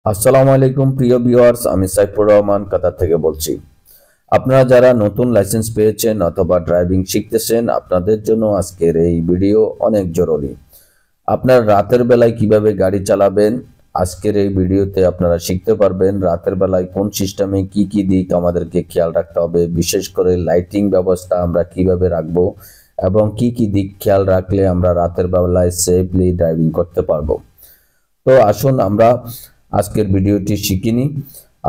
আসসালামু আলাইকুম প্রিয় ভিউয়ার্স, আমি সাইফুর রহমান কাতার থেকে বলছি। আপনারা যারা নতুন লাইসেন্স পেয়েছেন অথবা ড্রাইভিং শিখতেছেন, আপনাদের জন্য আজকের এই ভিডিও অনেক জরুরি। আপনার রাতের বেলায় কিভাবে গাড়ি চালাবেন, আজকের এই ভিডিওতে আপনারা শিখতে পারবেন। রাতের বেলায় কোন সিস্টেমে কি কি দিক আমাদেরকে খেয়াল রাখতে হবে, বিশেষ করে লাইটিং ব্যবস্থা আমরা কিভাবে রাখবো এবং কি কি দিক খেয়াল রাখলে আমরা রাতের বেলায় সেফলি ড্রাইভিং করতে পারবো। তো আসুন আমরা আজকের ভিডিওটি শিখে নিই।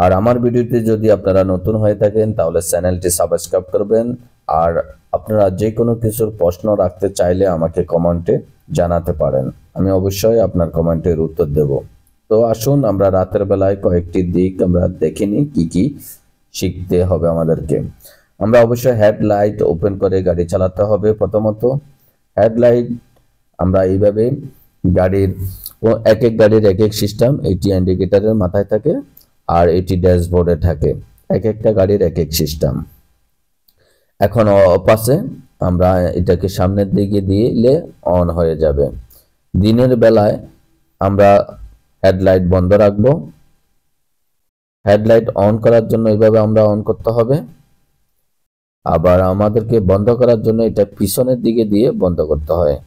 আর আমার ভিডিওতে যদি আপনারা নতুন হয়ে থাকেন তাহলে চ্যানেলটি সাবস্ক্রাইব করবেন। আর আপনারা যে কোনো কিছুর প্রশ্ন রাখতে চাইলে আমাকে কমেন্টে জানাতে পারেন, আমি অবশ্যই আপনার কমেন্টের উত্তর দেব। তো আসুন আমরা রাতের বেলায় কয়েকটি দিক আমরা দেখে নিই কি কি শিখতে হবে আমাদেরকে। আমরা অবশ্যই হেডলাইট ওপেন করে গাড়ি চালাতে হবে। প্রথমত হেডলাইট আমরা এইভাবে গাড়ির এক এক গাড়ির এক এক সিস্টেম, এটি ইন্ডিকেটরের মাথায় থাকে আর এটি ড্যাশবোর্ডে থাকে। এক একটা গাড়ির এক এক সিস্টেম। এখন অফ আছে, আমরা এটাকে সামনের দিকে দিলে অন হয়ে যাবে। দিনের বেলায় আমরা হেডলাইট বন্ধ রাখবো। হেডলাইট অন করার জন্য এইভাবে আমরা অন করতে হবে। আবার আমাদেরকে বন্ধ করার জন্য এটা পিছনের দিকে দিয়ে বন্ধ করতে হয়।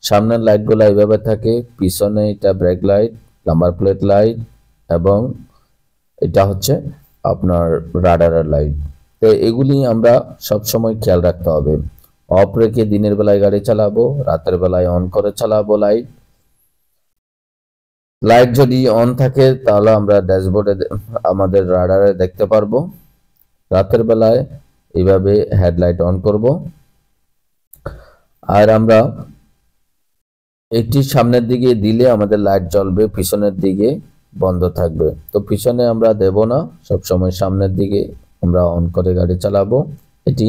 সামনের লাইটগুলো এইভাবে থাকে, পিছনে এটা break light, number plate light এবং এটা হচ্ছে আপনার রাডারের লাইট। তো এগুলি আমরা সব সময় খেয়াল রাখতে হবে। অফ রেখে দিনের বেলায় গাড়ি চালাবো, রাতের বেলায় অন করে চালাবো লাইট। লাইট যদি অন থাকে তাহলে আমরা ড্যাশবোর্ডে আমাদের রাডারে দেখতে পারবো। রাতের বেলায় এইভাবে হেডলাইট অন করব। আর আমরা এটি সামনের দিকে দিলে আমাদের লাইট জ্বলবে, পিছনের দিকে বন্ধ থাকবে। তো পিছনে আমরা দেব না, সব সময় সামনের দিকে আমরা অন করে গাড়ি চালাবো। এটি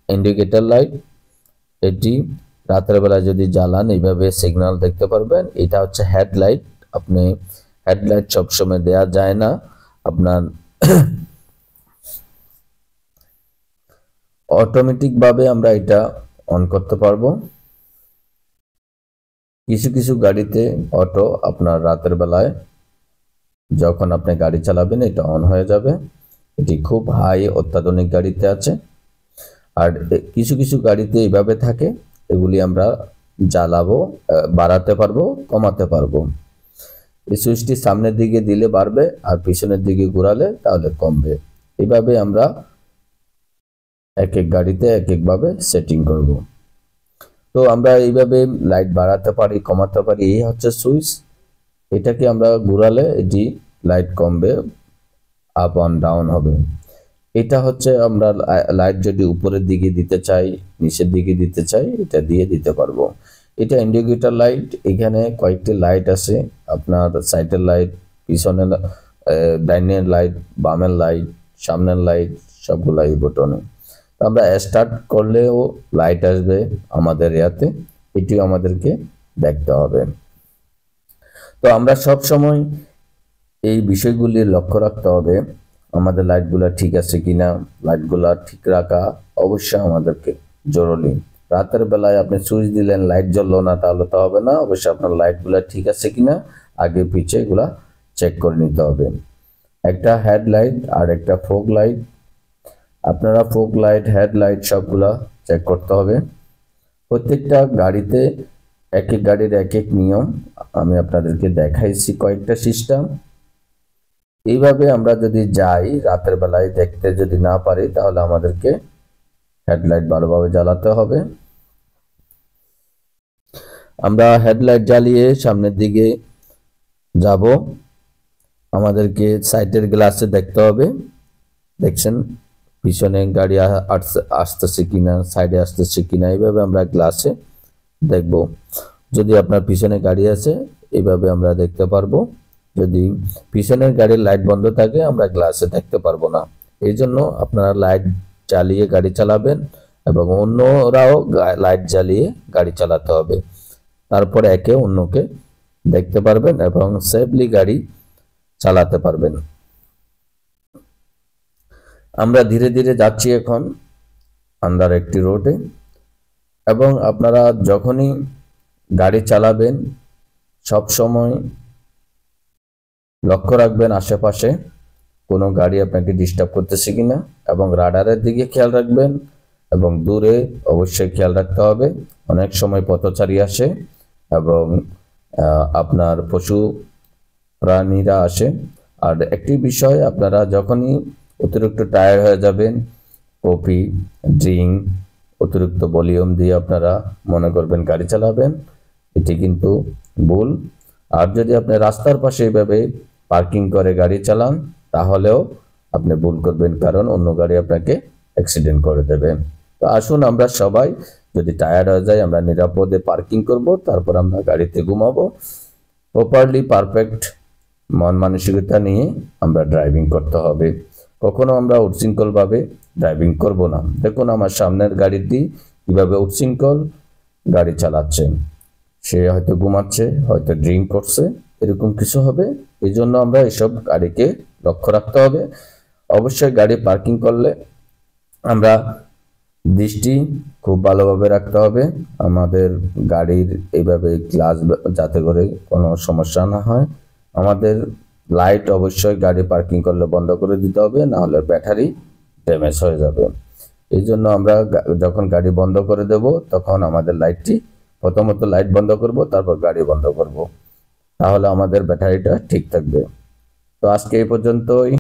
ইন্ডিকেটর লাইট। এটি রাতের বেলা যদি জ্বালান এইভাবে সিগন্যাল দেখতে পারবেন। এটা হচ্ছে হেডলাইট। আপনি হেডলাইট সবসময় দেয়া যায় না, আপনার অটোমেটিক ভাবে আমরা এটা অন করতে পারবো। কিছু কিছু গাড়িতে অটো আপনার রাতের বেলায় যখন আপনি গাড়ি চালাবেন এটা অন হয়ে যাবে। এটি খুব হাই অত্যাধুনিক গাড়িতে আছে। আর কিছু কিছু গাড়িতে এইভাবে থাকে, এগুলি আমরা জ্বালাবো, বাড়াতে পারবো, কমাতে পারবো। এই সুইচটি সামনের দিকে দিলে বাড়বে আর পিছনের দিকে ঘোরালে তাহলে কমবে। এইভাবে আমরা এক এক গাড়িতে এক এক ভাবে সেটিং করব। তো আমরা এইভাবে লাইট বাড়াতে পারি, কমাতে পারি। এই হচ্ছে সুইচ। এটাকে আমরা ঘোরালে এটি লাইট কমবে, আপ অন ডাউন হবে। এটা হচ্ছে আমরা লাইট যদি উপরের দিকে দিতে চাই, নিচের দিকে দিতে চাই, এটা দিয়ে দিতে পারবো। এটা ইন্ডিকেটর লাইট। এখানে কয়েকটি লাইট আছে, আপনার সাইডের লাইট, পিছনে ডাইনের লাইট, বামের লাইট, সামনের লাইট, সবগুলো এই বটনে। আমরা স্টার্ট করলেও লাইট আসবে আমাদের ইয়াতে, এটিও আমাদেরকে দেখতে হবে। তো আমরা সব সময় এই বিষয়গুলি লক্ষ্য রাখতে হবে, আমাদের লাইটগুলা ঠিক আছে কিনা। লাইটগুলা ঠিক রাখা অবশ্যই আমাদেরকে জরুরি। রাতের বেলায় আপনি সুইচ দিলেন, লাইট জ্বললো না, তাহলে তো হবে না। অবশ্যই আপনার লাইটগুলা ঠিক আছে কিনা আগে পিছে এগুলা চেক করে নিতে হবে। একটা হেডলাইট আর একটা ফগ লাইট, আপনারা ফগ লাইট, হেডলাইট সবগুলা চেক করতে হবে। প্রত্যেকটা গাড়িতে এক এক গাড়ির এক এক নিয়ম, আমি আপনাদেরকে দেখাইছি কয়েকটা সিস্টেম। এইভাবে আমরা যদি যাই রাতের বেলায় দেখতে যদি না পারি তাহলে আমাদেরকে হেডলাইট ভালোভাবে জ্বালাতে হবে। আমরা হেডলাইট জ্বালিয়ে সামনের দিকে যাব। আমাদেরকে সাইডের গ্লাসে দেখতে হবে, দেখছেন পিছনে গাড়ি আসতেছে কিনা, সাইডে আসতেছে কিনা। এইভাবে আমরা গ্লাসে দেখব। যদি আপনার পিছনে গাড়ি আছে এইভাবে আমরা দেখতে পারবো। যদি পিছনের গাড়ির লাইট বন্ধ থাকে আমরা গ্লাসে দেখতে পারবো না। এই জন্য আপনারা লাইট জ্বালিয়ে গাড়ি চালাবেন এবং অন্যরাও লাইট জ্বালিয়ে গাড়ি চালাতে হবে। তারপরে একে অন্যকে দেখতে পারবেন এবং সেফলি গাড়ি চালাতে পারবেন। আমরা ধীরে ধীরে যাচ্ছি এখন আন্ডার একটি রোডে, এবং আপনারা যখনই গাড়ি চালাবেন সব সময় লক্ষ্য রাখবেন আশেপাশে কোনো গাড়ি আপনাকে ডিস্টার্ব করতেছে কিনা, এবং রাডারের দিকে খেয়াল রাখবেন, এবং দূরে অবশ্যই খেয়াল রাখতে হবে। অনেক সময় পথচারী আসে এবং আপনার পশু প্রাণীরা আসে। আর একটি বিষয়, আপনারা যখনই অতিরিক্ত টায়ার্ড হয়ে যাবেন, কফি ড্রিঙ্ক অতিরিক্ত ভলিউম দিয়ে আপনারা মনে করবেন গাড়ি চালাবেন, এটি কিন্তু ভুল। আর যদি আপনি রাস্তার পাশে এইভাবে পার্কিং করে গাড়ি চালান, তাহলেও আপনি ভুল করবেন, কারণ অন্য গাড়ি আপনাকে অ্যাক্সিডেন্ট করে দেবে। তো আসুন আমরা সবাই, যদি টায়ার্ড হয়ে যায়, আমরা নিরাপদে পার্কিং করব, তারপর আমরা গাড়িতে ঘুমাবো। প্রপারলি পারফেক্ট মন মানসিকতা নিয়ে আমরা ড্রাইভিং করতে হবে। কখনো আমরা উচ্ছৃঙ্খলভাবে ড্রাইভিং করব না। দেখুন আমার সামনের গাড়িটি কিভাবে উচ্ছৃঙ্খল গাড়ি চালাচ্ছে, সে হয়তো ঘুমাচ্ছে, হয়তো ড্রিঙ্ক করছে, এরকম কিছু হবে। এই জন্য আমরা এসব গাড়িকে লক্ষ্য রাখতে হবে। অবশ্যই গাড়ি পার্কিং করলে আমরা দৃষ্টি খুব ভালোভাবে রাখতে হবে আমাদের গাড়ির, এইভাবে গ্লাস যাতে করে কোনো সমস্যা না হয়। আমাদের লাইট অবশ্যই গাড়ি পার্কিং করলে বন্ধ করে দিতে হবে, না হলে ব্যাটারি ড্যামেজ হয়ে যাবে। এই জন্য আমরা যখন গাড়ি বন্ধ করে দেব, তখন আমাদের লাইটটি, প্রথমত লাইট বন্ধ করব, তারপর গাড়ি বন্ধ করব, তাহলে আমাদের ব্যাটারিটা ঠিক থাকবে। তো আজকে এই পর্যন্তই।